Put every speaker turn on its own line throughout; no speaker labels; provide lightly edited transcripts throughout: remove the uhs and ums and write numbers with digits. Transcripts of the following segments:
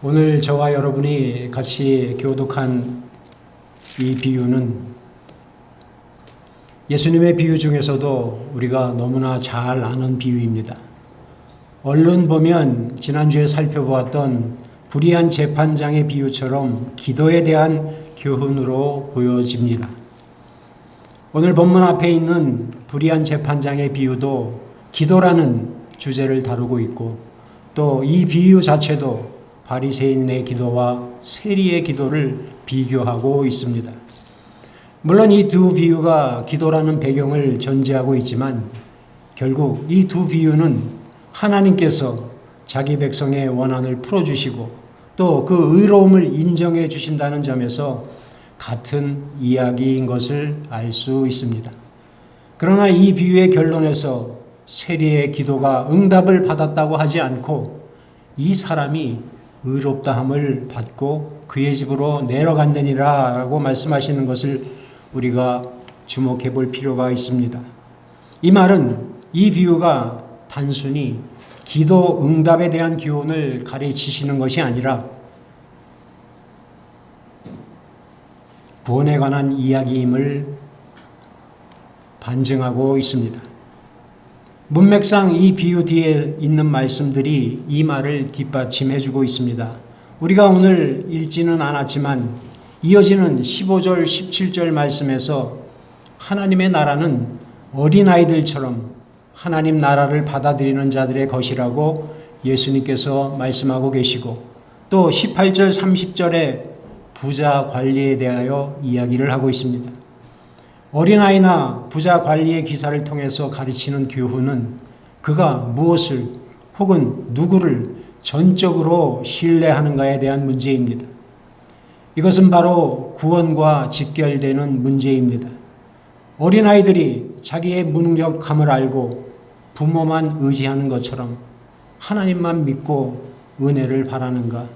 오늘 저와 여러분이 같이 교독한 이 비유는 예수님의 비유 중에서도 우리가 너무나 잘 아는 비유입니다. 얼른 보면 지난주에 살펴보았던 불의한 재판장의 비유처럼 기도에 대한 교훈으로 보여집니다. 오늘 본문 앞에 있는 불의한 재판장의 비유도 기도라는 주제를 다루고 있고 또 이 비유 자체도 바리새인의 기도와 세리의 기도를 비교하고 있습니다. 물론 이 두 비유가 기도라는 배경을 전제하고 있지만 결국 이 두 비유는 하나님께서 자기 백성의 원한을 풀어주시고 또 그 의로움을 인정해 주신다는 점에서 같은 이야기인 것을 알 수 있습니다. 그러나 이 비유의 결론에서 세리의 기도가 응답을 받았다고 하지 않고 이 사람이 의롭다함을 받고 그의 집으로 내려갔느니라 라고 말씀하시는 것을 우리가 주목해 볼 필요가 있습니다. 이 말은 이 비유가 단순히 기도 응답에 대한 교훈을 가르치시는 것이 아니라 구원에 관한 이야기임을 반증하고 있습니다. 문맥상 이 비유 뒤에 있는 말씀들이 이 말을 뒷받침해 주고 있습니다. 우리가 오늘 읽지는 않았지만 이어지는 15절, 17절 말씀에서 하나님의 나라는 어린아이들처럼 하나님 나라를 받아들이는 자들의 것이라고 예수님께서 말씀하고 계시고 또 18절, 30절에 부자 관리에 대하여 이야기를 하고 있습니다. 어린아이나 부자 관리의 기사를 통해서 가르치는 교훈은 그가 무엇을 혹은 누구를 전적으로 신뢰하는가에 대한 문제입니다. 이것은 바로 구원과 직결되는 문제입니다. 어린아이들이 자기의 무능력함을 알고 부모만 의지하는 것처럼 하나님만 믿고 은혜를 바라는가?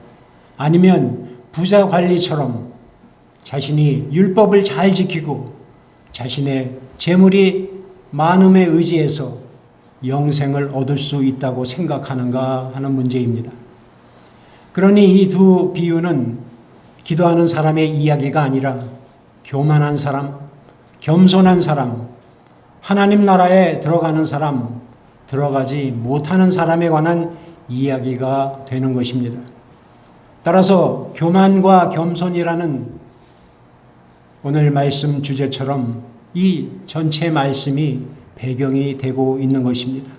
아니면 부자 관리처럼 자신이 율법을 잘 지키고 자신의 재물이 많음에 의지해서 영생을 얻을 수 있다고 생각하는가 하는 문제입니다. 그러니 이 두 비유는 기도하는 사람의 이야기가 아니라 교만한 사람, 겸손한 사람, 하나님 나라에 들어가는 사람, 들어가지 못하는 사람에 관한 이야기가 되는 것입니다. 따라서 교만과 겸손이라는 오늘 말씀 주제처럼 이 전체 말씀이 배경이 되고 있는 것입니다.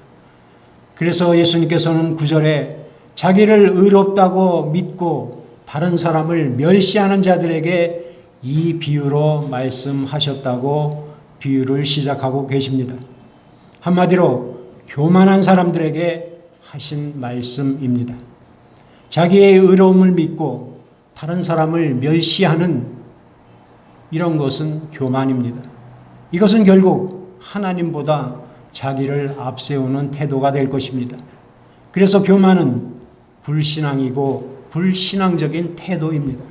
그래서 예수님께서는 9절에 자기를 의롭다고 믿고 다른 사람을 멸시하는 자들에게 이 비유로 말씀하셨다고 비유를 시작하고 계십니다. 한마디로 교만한 사람들에게 하신 말씀입니다. 자기의 의로움을 믿고 다른 사람을 멸시하는 이런 것은 교만입니다. 이것은 결국 하나님보다 자기를 앞세우는 태도가 될 것입니다. 그래서 교만은 불신앙이고 불신앙적인 태도입니다.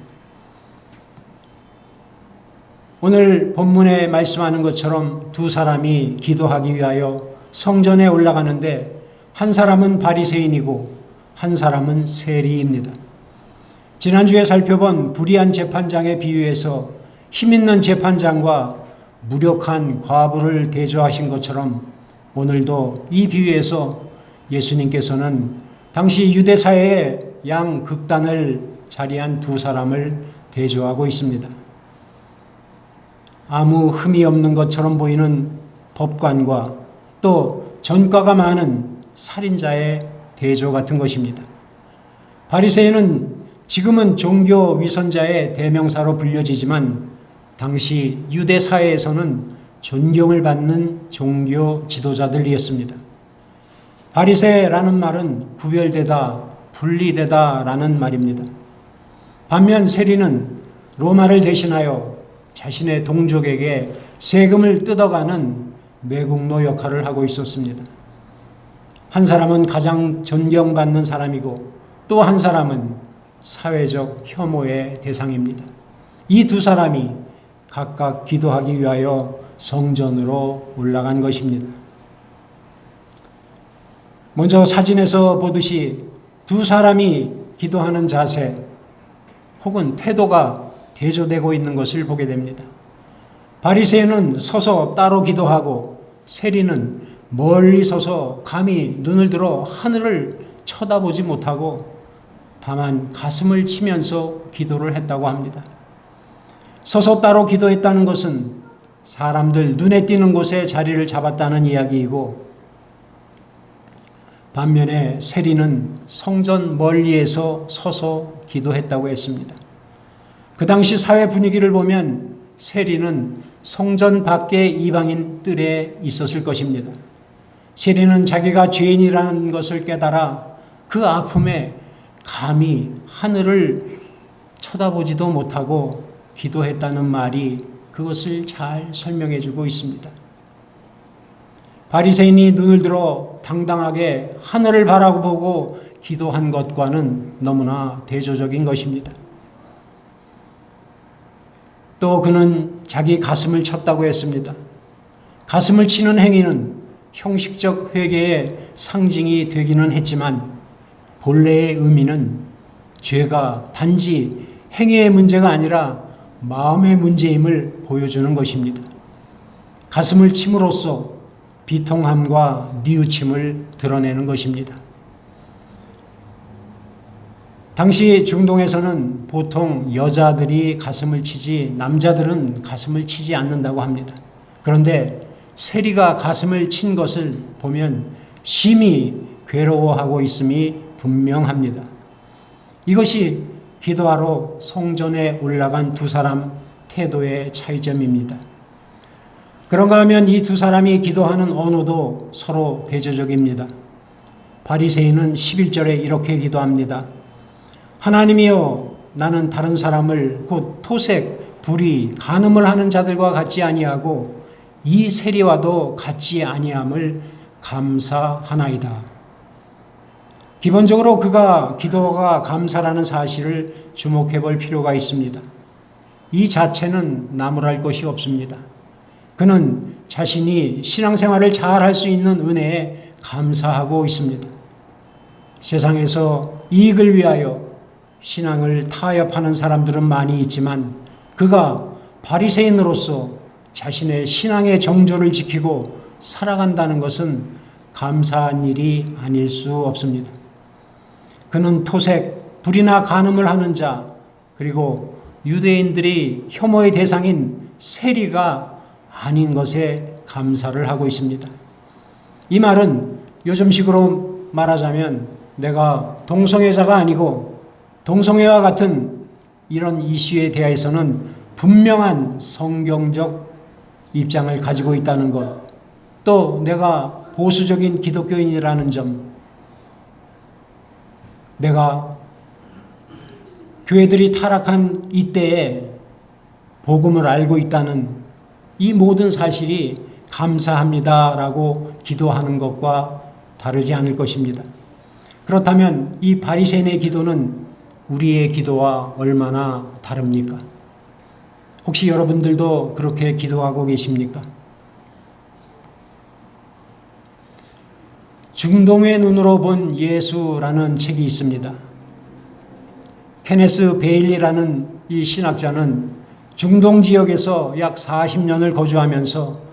오늘 본문에 말씀하는 것처럼 두 사람이 기도하기 위하여 성전에 올라가는데 한 사람은 바리새인이고 한 사람은 세리입니다. 지난주에 살펴본 불의한 재판장의 비유에서 힘있는 재판장과 무력한 과부를 대조하신 것처럼 오늘도 이 비유에서 예수님께서는 당시 유대 사회의 양극단을 자리한 두 사람을 대조하고 있습니다. 아무 흠이 없는 것처럼 보이는 법관과 또 전과가 많은 살인자의 대조 같은 것입니다. 바리새인은 지금은 종교 위선자의 대명사로 불려지지만 당시 유대 사회에서는 존경을 받는 종교 지도자들이었습니다. 바리새라는 말은 구별되다, 분리되다 라는 말입니다. 반면 세리는 로마를 대신하여 자신의 동족에게 세금을 뜯어가는 매국노 역할을 하고 있었습니다. 한 사람은 가장 존경받는 사람이고 또 한 사람은 사회적 혐오의 대상입니다. 이 두 사람이 각각 기도하기 위하여 성전으로 올라간 것입니다. 먼저 사진에서 보듯이 두 사람이 기도하는 자세 혹은 태도가 대조되고 있는 것을 보게 됩니다. 바리새인은 서서 따로 기도하고 세리는 멀리 서서 감히 눈을 들어 하늘을 쳐다보지 못하고 다만 가슴을 치면서 기도를 했다고 합니다. 서서 따로 기도했다는 것은 사람들 눈에 띄는 곳에 자리를 잡았다는 이야기이고, 반면에 세리는 성전 멀리에서 서서 기도했다고 했습니다. 그 당시 사회 분위기를 보면 세리는 성전 밖의 이방인 뜰에 있었을 것입니다. 세리는 자기가 죄인이라는 것을 깨달아 그 아픔에 감히 하늘을 쳐다보지도 못하고 기도했다는 말이 그것을 잘 설명해 주고 있습니다. 바리새인이 눈을 들어 당당하게 하늘을 바라보고 기도한 것과는 너무나 대조적인 것입니다. 또 그는 자기 가슴을 쳤다고 했습니다. 가슴을 치는 행위는 형식적 회개의 상징이 되기는 했지만 본래의 의미는 죄가 단지 행위의 문제가 아니라 마음의 문제임을 보여주는 것입니다. 가슴을 침으로써 비통함과 뉘우침을 드러내는 것입니다. 당시 중동에서는 보통 여자들이 가슴을 치지 남자들은 가슴을 치지 않는다고 합니다. 그런데 세리가 가슴을 친 것을 보면 심히 괴로워하고 있음이 분명합니다. 이것이 기도하러 성전에 올라간 두 사람 태도의 차이점입니다. 그런가 하면 이 두 사람이 기도하는 언어도 서로 대조적입니다. 바리새인은 11절에 이렇게 기도합니다. 하나님이여, 나는 다른 사람을 곧 토색, 불의, 간음을 하는 자들과 같지 아니하고 이 세리와도 같지 아니함을 감사하나이다. 기본적으로 그가 기도가 감사라는 사실을 주목해 볼 필요가 있습니다. 이 자체는 나무랄 것이 없습니다. 그는 자신이 신앙생활을 잘 할 수 있는 은혜에 감사하고 있습니다. 세상에서 이익을 위하여 신앙을 타협하는 사람들은 많이 있지만 그가 바리새인으로서 자신의 신앙의 정조를 지키고 살아간다는 것은 감사한 일이 아닐 수 없습니다. 그는 토색, 불의나 간음을 하는 자, 그리고 유대인들이 혐오의 대상인 세리가 아닌 것에 감사를 하고 있습니다. 이 말은 요즘식으로 말하자면 내가 동성애자가 아니고 동성애와 같은 이런 이슈에 대해서는 분명한 성경적 입장을 가지고 있다는 것, 또 내가 보수적인 기독교인이라는 점, 내가 교회들이 타락한 이때에 복음을 알고 있다는 이 모든 사실이 감사합니다라고 기도하는 것과 다르지 않을 것입니다. 그렇다면 이 바리새인의 기도는 우리의 기도와 얼마나 다릅니까? 혹시 여러분들도 그렇게 기도하고 계십니까? 중동의 눈으로 본 예수라는 책이 있습니다. 케네스 베일리라는 이 신학자는 중동 지역에서 약 40년을 거주하면서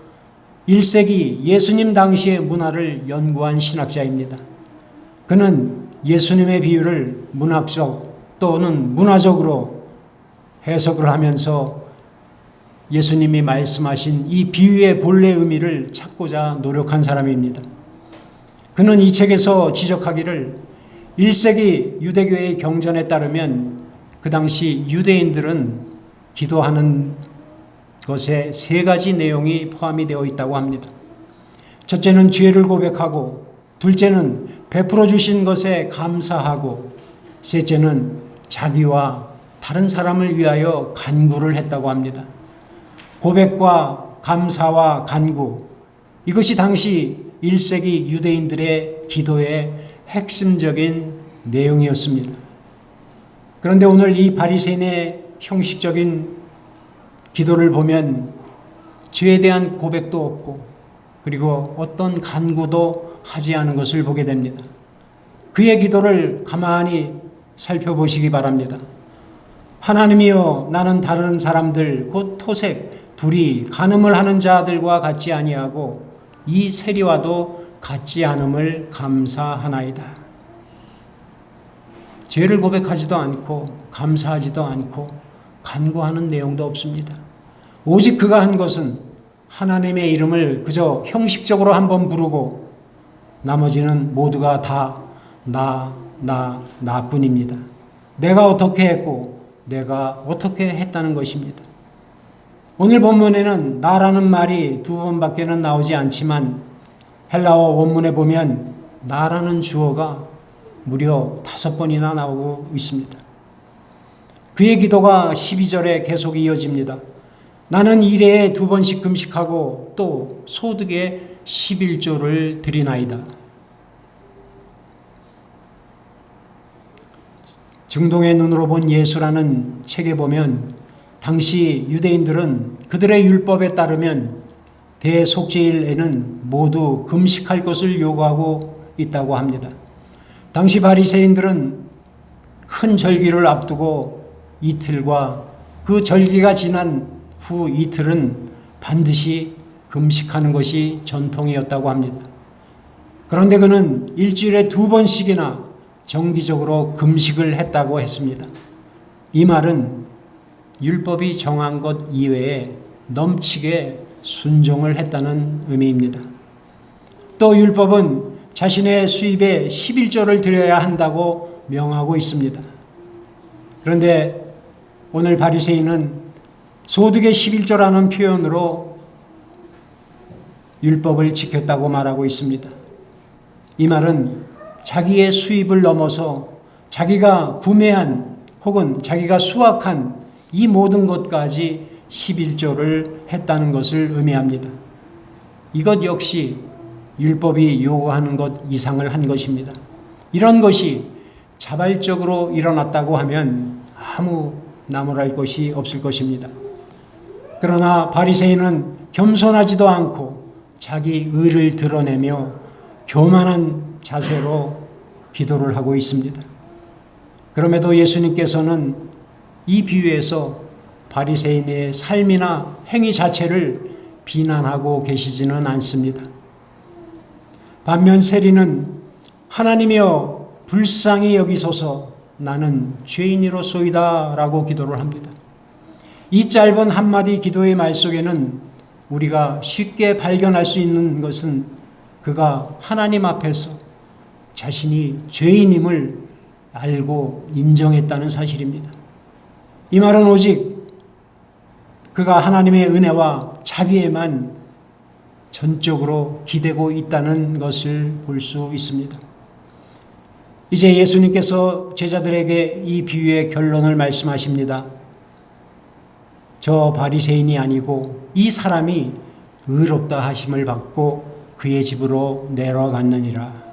1세기 예수님 당시의 문화를 연구한 신학자입니다. 그는 예수님의 비유를 문학적 또는 문화적으로 해석을 하면서 예수님이 말씀하신 이 비유의 본래 의미를 찾고자 노력한 사람입니다. 그는 이 책에서 지적하기를 1세기 유대교의 경전에 따르면 그 당시 유대인들은 기도하는 것에 세 가지 내용이 포함이 되어 있다고 합니다. 첫째는 죄를 고백하고, 둘째는 베풀어 주신 것에 감사하고, 셋째는 자기와 다른 사람을 위하여 간구를 했다고 합니다. 고백과 감사와 간구, 이것이 당시 1세기 유대인들의 기도의 핵심적인 내용이었습니다. 그런데 오늘 이 바리새인의 형식적인 기도를 보면 죄에 대한 고백도 없고 그리고 어떤 간구도 하지 않은 것을 보게 됩니다. 그의 기도를 가만히 살펴보시기 바랍니다. 하나님이여, 나는 다른 사람들 곧 토색, 불의, 간음을 하는 자들과 같지 아니하고 이 세리와도 같지 않음을 감사하나이다. 죄를 고백하지도 않고 감사하지도 않고 간구하는 내용도 없습니다. 오직 그가 한 것은 하나님의 이름을 그저 형식적으로 한번 부르고 나머지는 모두가 다 나뿐입니다. 내가 어떻게 했고 내가 어떻게 했다는 것입니다. 오늘 본문에는 나라는 말이 2번밖에는 나오지 않지만 헬라어 원문에 보면 나라는 주어가 무려 5번이나 나오고 있습니다. 그의 기도가 12절에 계속 이어집니다. 나는 일해에 2번씩 금식하고 또 소득의 11조를 드리나이다. 중동의 눈으로 본 예수라는 책에 보면 당시 유대인들은 그들의 율법에 따르면 대속죄일에는 모두 금식할 것을 요구하고 있다고 합니다. 당시 바리새인들은 큰 절기를 앞두고 이틀과 그 절기가 지난 후 이틀은 반드시 금식하는 것이 전통이었다고 합니다. 그런데 그는 일주일에 2번씩이나 정기적으로 금식을 했다고 했습니다. 이 말은 율법이 정한 것 이외에 넘치게 순종을 했다는 의미입니다. 또 율법은 자신의 수입의 11조를 드려야 한다고 명하고 있습니다. 그런데 오늘 바리새인은 소득의 11조라는 표현으로 율법을 지켰다고 말하고 있습니다. 이 말은 자기의 수입을 넘어서 자기가 구매한 혹은 자기가 수확한 이 모든 것까지 11조를 했다는 것을 의미합니다. 이것 역시 율법이 요구하는 것 이상을 한 것입니다. 이런 것이 자발적으로 일어났다고 하면 아무 나무랄 것이 없을 것입니다. 그러나 바리새인은 겸손하지도 않고 자기 의를 드러내며 교만한 자세로 기도를 하고 있습니다. 그럼에도 예수님께서는 이 비유에서 바리새인의 삶이나 행위 자체를 비난하고 계시지는 않습니다. 반면 세리는 하나님이여 불쌍히 여기소서 나는 죄인이로소이다 라고 기도를 합니다. 이 짧은 한마디 기도의 말 속에는 우리가 쉽게 발견할 수 있는 것은 그가 하나님 앞에서 자신이 죄인임을 알고 인정했다는 사실입니다. 이 말은 오직 그가 하나님의 은혜와 자비에만 전적으로 기대고 있다는 것을 볼 수 있습니다. 이제 예수님께서 제자들에게 이 비유의 결론을 말씀하십니다. 저 바리새인이 아니고 이 사람이 의롭다 하심을 받고 그의 집으로 내려갔느니라.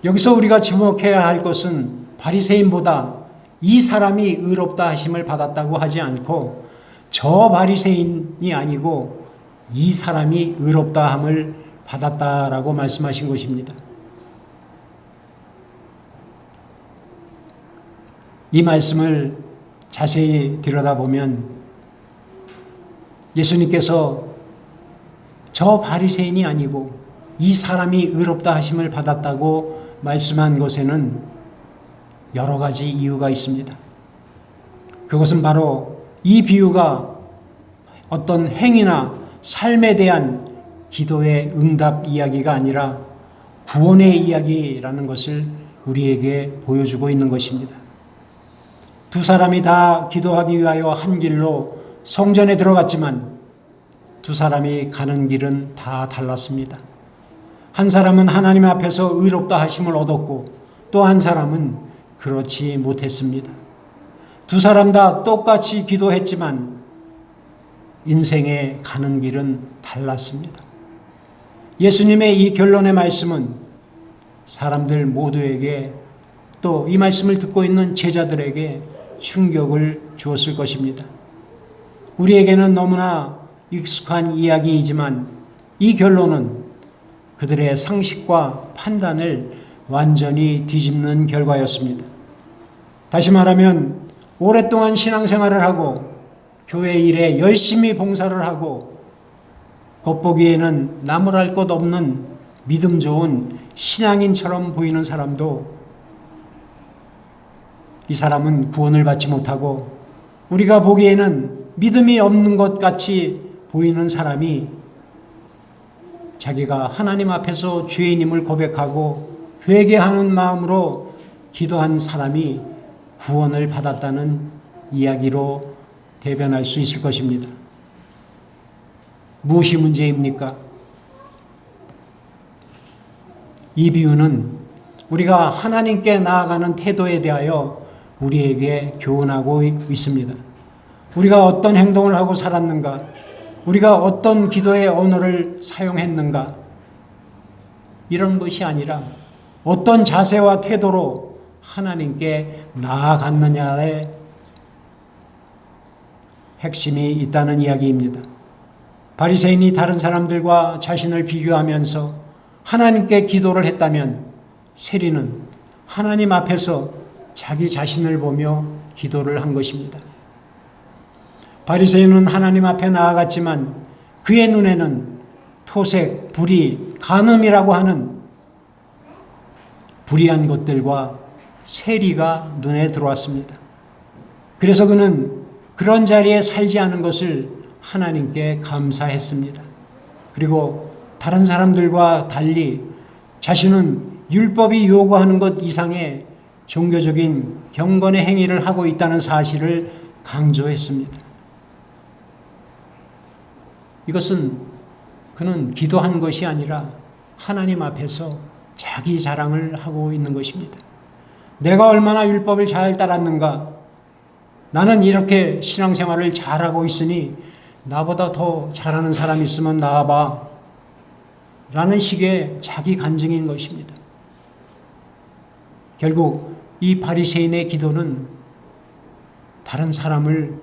여기서 우리가 주목해야 할 것은 바리새인보다 이 사람이 의롭다 하심을 받았다고 하지 않고 저 바리새인이 아니고 이 사람이 의롭다 함을 받았다라고 말씀하신 것입니다. 이 말씀을 자세히 들여다보면 예수님께서 저 바리새인이 아니고 이 사람이 의롭다 하심을 받았다고 말씀한 것에는 여러 가지 이유가 있습니다. 그것은 바로 이 비유가 어떤 행위나 삶에 대한 기도의 응답 이야기가 아니라 구원의 이야기라는 것을 우리에게 보여주고 있는 것입니다. 두 사람이 다 기도하기 위하여 한 길로 성전에 들어갔지만 두 사람이 가는 길은 다 달랐습니다. 한 사람은 하나님 앞에서 의롭다 하심을 얻었고 또 한 사람은 그렇지 못했습니다. 두 사람 다 똑같이 기도했지만 인생에 가는 길은 달랐습니다. 예수님의 이 결론의 말씀은 사람들 모두에게 또 이 말씀을 듣고 있는 제자들에게 충격을 주었을 것입니다. 우리에게는 너무나 익숙한 이야기이지만 이 결론은 그들의 상식과 판단을 완전히 뒤집는 결과였습니다. 다시 말하면 오랫동안 신앙생활을 하고 교회 일에 열심히 봉사를 하고 겉보기에는 나무랄 것 없는 믿음 좋은 신앙인처럼 보이는 사람도 이 사람은 구원을 받지 못하고 우리가 보기에는 믿음이 없는 것 같이 보이는 사람이 자기가 하나님 앞에서 죄인임을 고백하고 회개하는 마음으로 기도한 사람이 구원을 받았다는 이야기로 대변할 수 있을 것입니다. 무엇이 문제입니까? 이 비유는 우리가 하나님께 나아가는 태도에 대하여 우리에게 교훈하고 있습니다. 우리가 어떤 행동을 하고 살았는가? 우리가 어떤 기도의 언어를 사용했는가? 이런 것이 아니라 어떤 자세와 태도로 하나님께 나아갔느냐의 핵심이 있다는 이야기입니다. 바리새인이 다른 사람들과 자신을 비교하면서 하나님께 기도를 했다면 세리는 하나님 앞에서 자기 자신을 보며 기도를 한 것입니다. 바리새인은 하나님 앞에 나아갔지만 그의 눈에는 토색, 불의, 간음이라고 하는 불의한 것들과 세리가 눈에 들어왔습니다. 그래서 그는 그런 자리에 살지 않은 것을 하나님께 감사했습니다. 그리고 다른 사람들과 달리 자신은 율법이 요구하는 것 이상의 종교적인 경건의 행위를 하고 있다는 사실을 강조했습니다. 이것은 그는 기도한 것이 아니라 하나님 앞에서 자기 자랑을 하고 있는 것입니다. 내가 얼마나 율법을 잘 따랐는가? 나는 이렇게 신앙생활을 잘하고 있으니 나보다 더 잘하는 사람 있으면 나와봐. 라는 식의 자기 간증인 것입니다. 결국 이 바리새인의 기도는 다른 사람을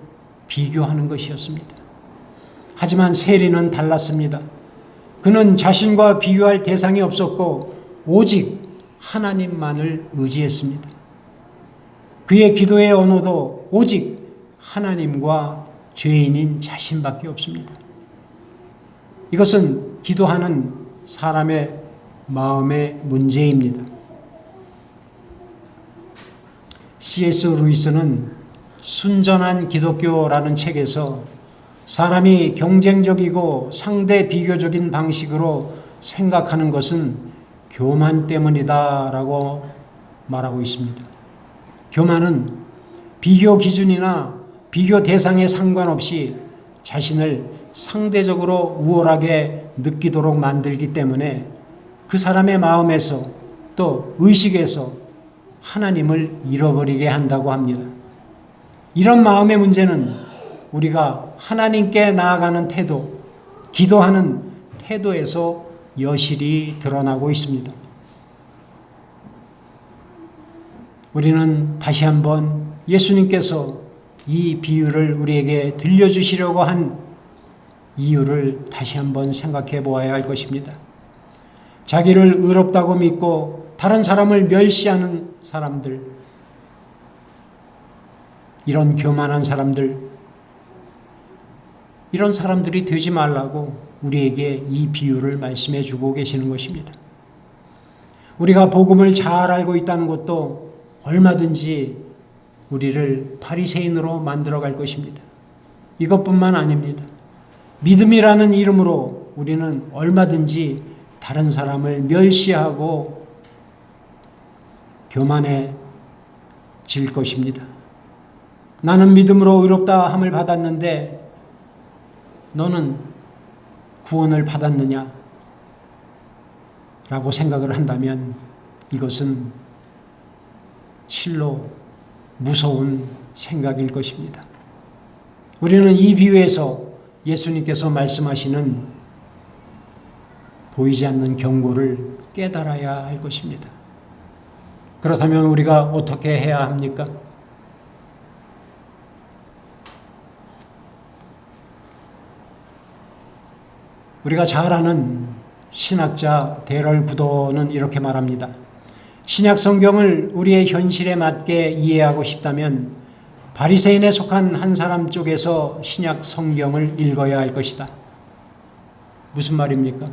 비교하는 것이었습니다. 하지만 세리는 달랐습니다. 그는 자신과 비교할 대상이 없었고 오직 하나님만을 의지했습니다. 그의 기도의 언어도 오직 하나님과 죄인인 자신밖에 없습니다. 이것은 기도하는 사람의 마음의 문제입니다. C.S. 루이스는 순전한 기독교라는 책에서 사람이 경쟁적이고 상대 비교적인 방식으로 생각하는 것은 교만 때문이다라고 말하고 있습니다. 교만은 비교 기준이나 비교 대상에 상관없이 자신을 상대적으로 우월하게 느끼도록 만들기 때문에 그 사람의 마음에서 또 의식에서 하나님을 잃어버리게 한다고 합니다. 이런 마음의 문제는 우리가 하나님께 나아가는 태도, 기도하는 태도에서 여실히 드러나고 있습니다. 우리는 다시 한번 예수님께서 이 비유를 우리에게 들려주시려고 한 이유를 다시 한번 생각해 보아야 할 것입니다. 자기를 의롭다고 믿고 다른 사람을 멸시하는 사람들, 이런 교만한 사람들, 이런 사람들이 되지 말라고 우리에게 이 비유를 말씀해 주고 계시는 것입니다. 우리가 복음을 잘 알고 있다는 것도 얼마든지 우리를 바리새인으로 만들어 갈 것입니다. 이것뿐만 아닙니다. 믿음이라는 이름으로 우리는 얼마든지 다른 사람을 멸시하고 교만해질 것입니다. 나는 믿음으로 의롭다 함을 받았는데 너는 구원을 받았느냐? 라고 생각을 한다면 이것은 실로 무서운 생각일 것입니다. 우리는 이 비유에서 예수님께서 말씀하시는 보이지 않는 경고를 깨달아야 할 것입니다. 그렇다면 우리가 어떻게 해야 합니까? 우리가 잘 아는 신학자 데럴 구도는 이렇게 말합니다. 신약 성경을 우리의 현실에 맞게 이해하고 싶다면 바리새인에 속한 한 사람 쪽에서 신약 성경을 읽어야 할 것이다. 무슨 말입니까?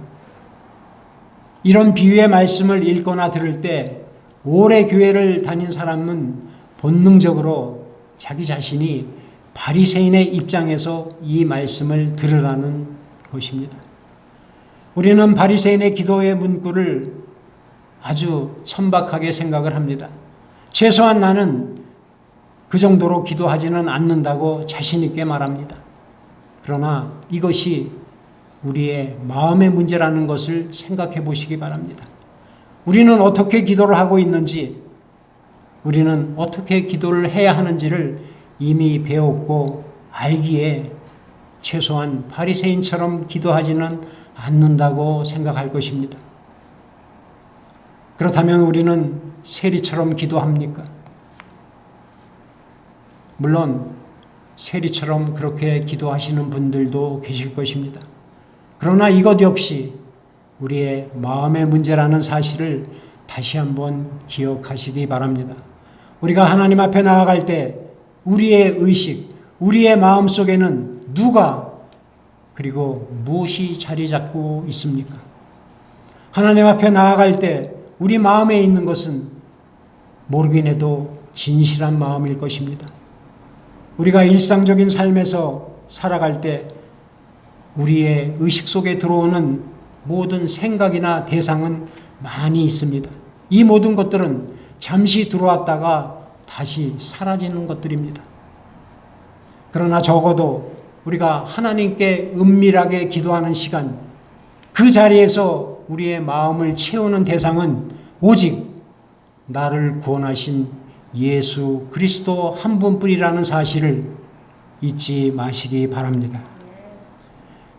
이런 비유의 말씀을 읽거나 들을 때 오래 교회를 다닌 사람은 본능적으로 자기 자신이 바리새인의 입장에서 이 말씀을 들으라는 것입니다. 우리는 바리새인의 기도의 문구를 아주 천박하게 생각을 합니다. 최소한 나는 그 정도로 기도하지는 않는다고 자신 있게 말합니다. 그러나 이것이 우리의 마음의 문제라는 것을 생각해 보시기 바랍니다. 우리는 어떻게 기도를 하고 있는지, 우리는 어떻게 기도를 해야 하는지를 이미 배웠고 알기에 최소한 바리새인처럼 기도하지는 않는다고 생각할 것입니다. 그렇다면 우리는 세리처럼 기도합니까? 물론 세리처럼 그렇게 기도하시는 분들도 계실 것입니다. 그러나 이것 역시 우리의 마음의 문제라는 사실을 다시 한번 기억하시기 바랍니다. 우리가 하나님 앞에 나아갈 때 우리의 의식, 우리의 마음 속에는 누가 그리고 무엇이 자리 잡고 있습니까? 하나님 앞에 나아갈 때 우리 마음에 있는 것은 모르긴 해도 진실한 마음일 것입니다. 우리가 일상적인 삶에서 살아갈 때 우리의 의식 속에 들어오는 모든 생각이나 대상은 많이 있습니다. 이 모든 것들은 잠시 들어왔다가 다시 사라지는 것들입니다. 그러나 적어도 우리가 하나님께 은밀하게 기도하는 시간, 그 자리에서 우리의 마음을 채우는 대상은 오직 나를 구원하신 예수 그리스도 한 분뿐이라는 사실을 잊지 마시기 바랍니다.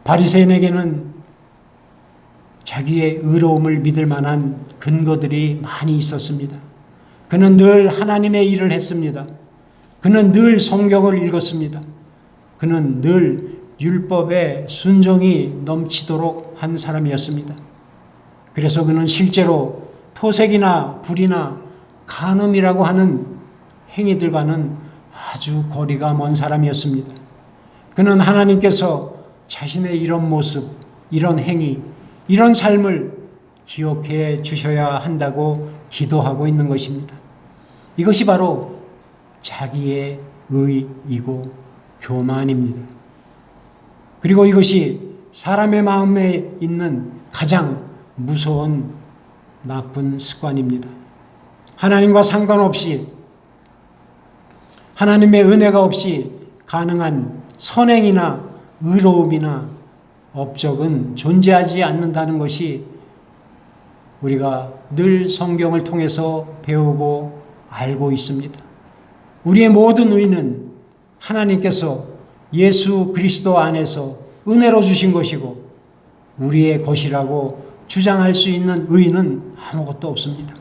바리새인에게는 자기의 의로움을 믿을 만한 근거들이 많이 있었습니다. 그는 늘 하나님의 일을 했습니다. 그는 늘 성경을 읽었습니다. 그는 늘 율법에 순종이 넘치도록 한 사람이었습니다. 그래서 그는 실제로 토색이나 불이나 간음이라고 하는 행위들과는 아주 거리가 먼 사람이었습니다. 그는 하나님께서 자신의 이런 모습, 이런 행위, 이런 삶을 기억해 주셔야 한다고 기도하고 있는 것입니다. 이것이 바로 자기의 의이고 교만입니다. 그리고 이것이 사람의 마음에 있는 가장 무서운 나쁜 습관입니다. 하나님과 상관없이, 하나님의 은혜가 없이 가능한 선행이나 의로움이나 업적은 존재하지 않는다는 것이 우리가 늘 성경을 통해서 배우고 알고 있습니다. 우리의 모든 의는 하나님께서 예수 그리스도 안에서 은혜로 주신 것이고 우리의 것이라고 주장할 수 있는 의는 아무것도 없습니다.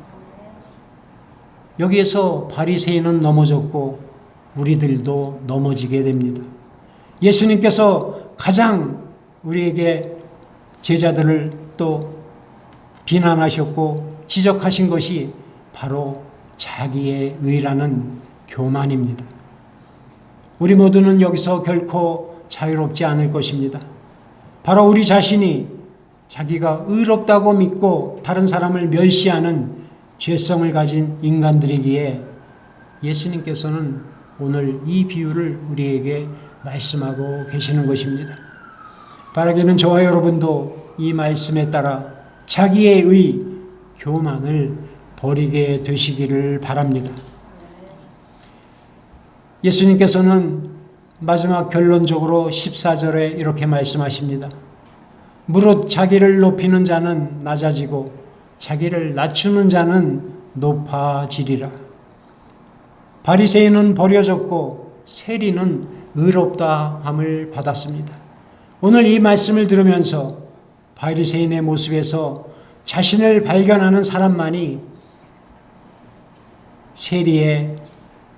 여기에서 바리새인은 넘어졌고 우리들도 넘어지게 됩니다. 예수님께서 가장 우리에게 제자들을 또 비난하셨고 지적하신 것이 바로 자기의 의라는 교만입니다. 우리 모두는 여기서 결코 자유롭지 않을 것입니다. 바로 우리 자신이 자기가 의롭다고 믿고 다른 사람을 멸시하는 죄성을 가진 인간들이기에 예수님께서는 오늘 이 비유를 우리에게 말씀하고 계시는 것입니다. 바라기는 저와 여러분도 이 말씀에 따라 자기의 의, 교만을 버리게 되시기를 바랍니다. 예수님께서는 마지막 결론적으로 14절에 이렇게 말씀하십니다. 무릇 자기를 높이는 자는 낮아지고 자기를 낮추는 자는 높아지리라. 바리새인은 버려졌고 세리는 의롭다 함을 받았습니다. 오늘 이 말씀을 들으면서 바리새인의 모습에서 자신을 발견하는 사람만이 세리의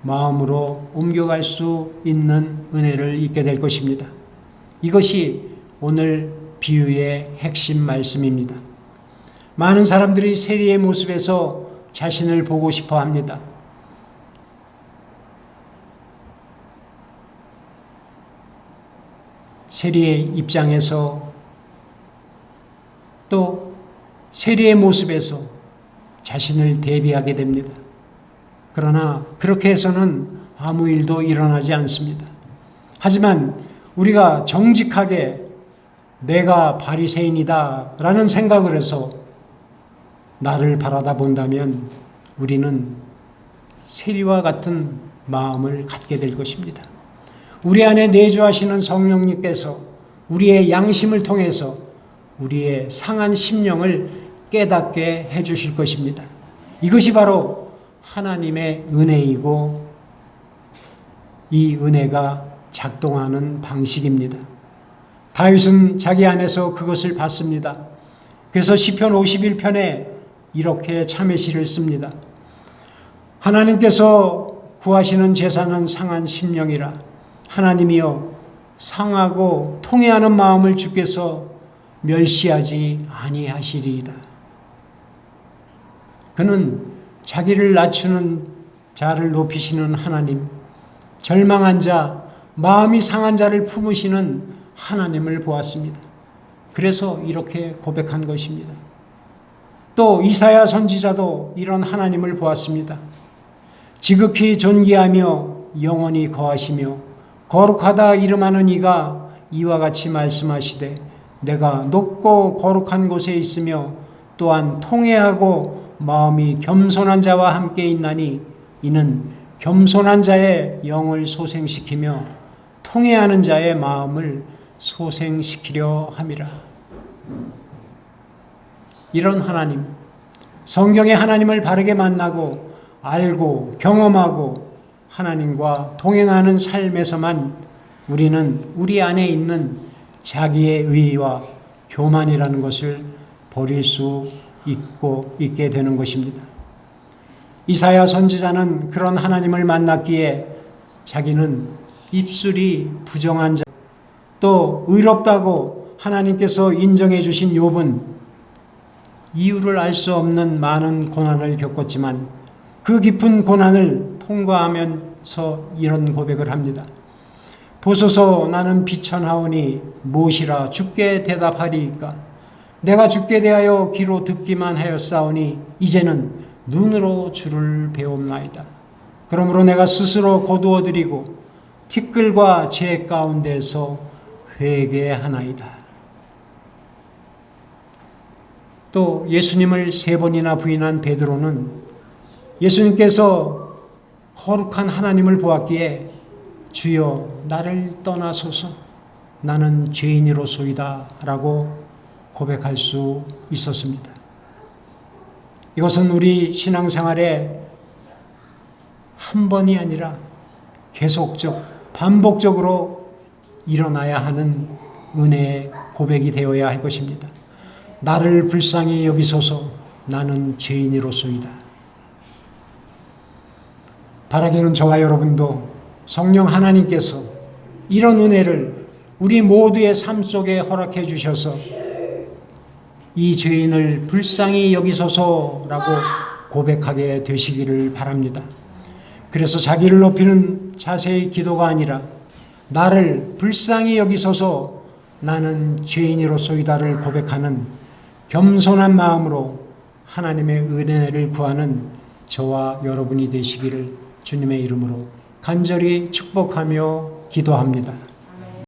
마음으로 옮겨갈 수 있는 은혜를 잊게 될 것입니다. 이것이 오늘 비유의 핵심 말씀입니다. 많은 사람들이 세리의 모습에서 자신을 보고 싶어 합니다. 세리의 입장에서 또 세리의 모습에서 자신을 대비하게 됩니다. 그러나 그렇게 해서는 아무 일도 일어나지 않습니다. 하지만 우리가 정직하게 내가 바리새인이다 라는 생각을 해서 나를 바라다 본다면 우리는 세리와 같은 마음을 갖게 될 것입니다. 우리 안에 내주하시는 성령님께서 우리의 양심을 통해서 우리의 상한 심령을 깨닫게 해주실 것입니다. 이것이 바로 하나님의 은혜이고 이 은혜가 작동하는 방식입니다. 다윗은 자기 안에서 그것을 봤습니다. 그래서 시편 51편에 이렇게 참회시를 씁니다. 하나님께서 구하시는 제사는 상한 심령이라. 하나님이여 상하고 통회하는 마음을 주께서 멸시하지 아니하시리이다. 그는 자기를 낮추는 자를 높이시는 하나님, 절망한 자, 마음이 상한 자를 품으시는 하나님을 보았습니다. 그래서 이렇게 고백한 것입니다. 또 이사야 선지자도 이런 하나님을 보았습니다. 지극히 존귀하며 영원히 거하시며 거룩하다 이름하는 이가 이와 같이 말씀하시되 내가 높고 거룩한 곳에 있으며 또한 통회하고 마음이 겸손한 자와 함께 있나니 이는 겸손한 자의 영을 소생시키며 통회하는 자의 마음을 소생시키려 함이라. 이런 하나님, 성경의 하나님을 바르게 만나고 알고 경험하고 하나님과 동행하는 삶에서만 우리는 우리 안에 있는 자기의 의의와 교만이라는 것을 버릴 수 있게 되는 것입니다. 이사야 선지자는 그런 하나님을 만났기에 자기는 입술이 부정한 자, 또 의롭다고 하나님께서 인정해 주신 욥은 이유를 알 수 없는 많은 고난을 겪었지만 그 깊은 고난을 통과하면서 이런 고백을 합니다. 보소서 나는 비천하오니 무엇이라 주께 대답하리이까. 내가 주께 대하여 귀로 듣기만 하였사오니 이제는 눈으로 주를 배움나이다. 그러므로 내가 스스로 거두어 드리고 티끌과 재 가운데서 회개하나이다. 또 예수님을 3번이나 부인한 베드로는 예수님께서 거룩한 하나님을 보았기에 주여 나를 떠나소서 나는 죄인이로소이다 라고 고백할 수 있었습니다. 이것은 우리 신앙생활에 한 번이 아니라 반복적으로 일어나야 하는 은혜의 고백이 되어야 할 것입니다. 나를 불쌍히 여기소서 나는 죄인이로소이다. 바라기는 저와 여러분도 성령 하나님께서 이런 은혜를 우리 모두의 삶 속에 허락해 주셔서 이 죄인을 불쌍히 여기소서라고 고백하게 되시기를 바랍니다. 그래서 자기를 높이는 자세의 기도가 아니라 나를 불쌍히 여기소서 나는 죄인이로소이다를 고백하는 겸손한 마음으로 하나님의 은혜를 구하는 저와 여러분이 되시기를 주님의 이름으로 간절히 축복하며 기도합니다.